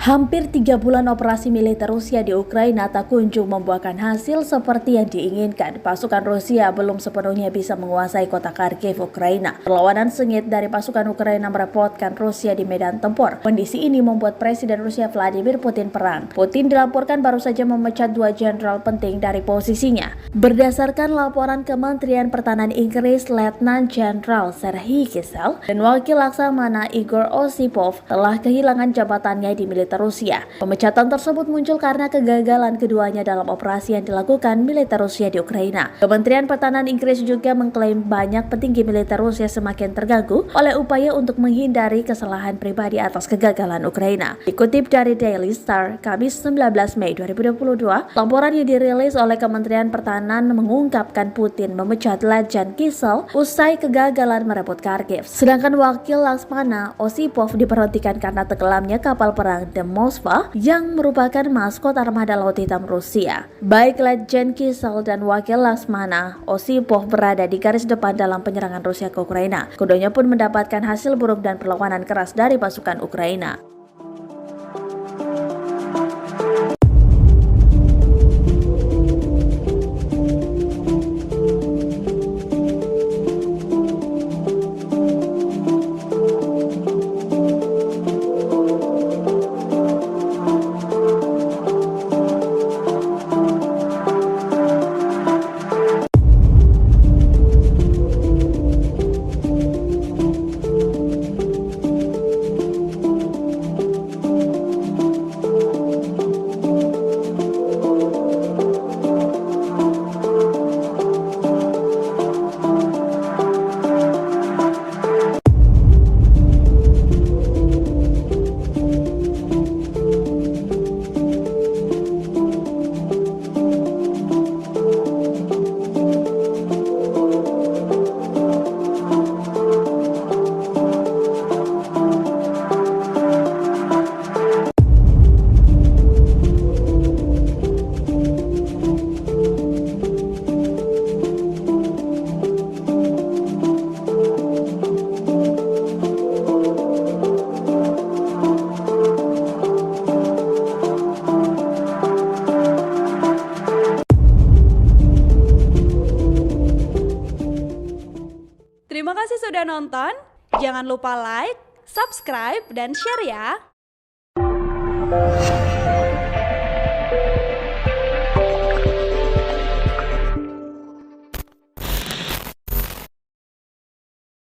Hampir 3 bulan operasi militer Rusia di Ukraina tak kunjung membuahkan hasil seperti yang diinginkan. Pasukan Rusia belum sepenuhnya bisa menguasai kota Kharkiv, Ukraina. Perlawanan sengit dari pasukan Ukraina merepotkan Rusia di medan tempur. Kondisi ini membuat Presiden Rusia Vladimir Putin perang. Putin dilaporkan baru saja memecat 2 jenderal penting dari posisinya. Berdasarkan laporan Kementerian Pertahanan Inggris, Letnan Jenderal Serhiy Kissel dan Wakil Laksamana Igor Osipov telah kehilangan jabatannya di militer Rusia. Pemecatan tersebut muncul karena kegagalan keduanya dalam operasi yang dilakukan militer Rusia di Ukraina. Kementerian Pertahanan Inggris juga mengklaim banyak petinggi militer Rusia semakin terganggu oleh upaya untuk menghindari kesalahan pribadi atas kegagalan Ukraina. Dikutip dari Daily Star, Kamis 19 Mei 2022, laporan yang dirilis oleh Kementerian Pertahanan mengungkapkan Putin memecat Letnan Kissel usai kegagalan merebut Kharkiv. Sedangkan Wakil Laksamana Osipov diberhentikan karena tenggelamnya kapal perang The Moskva yang merupakan maskot armada Laut Hitam Rusia. Baik Letnan Kissel dan Wakil Laksamana Osipov berada di garis depan dalam penyerangan Rusia ke Ukraina. Keduanya pun mendapatkan hasil buruk dan perlawanan keras dari pasukan Ukraina. Terima kasih sudah nonton. Jangan lupa like, subscribe, dan share ya.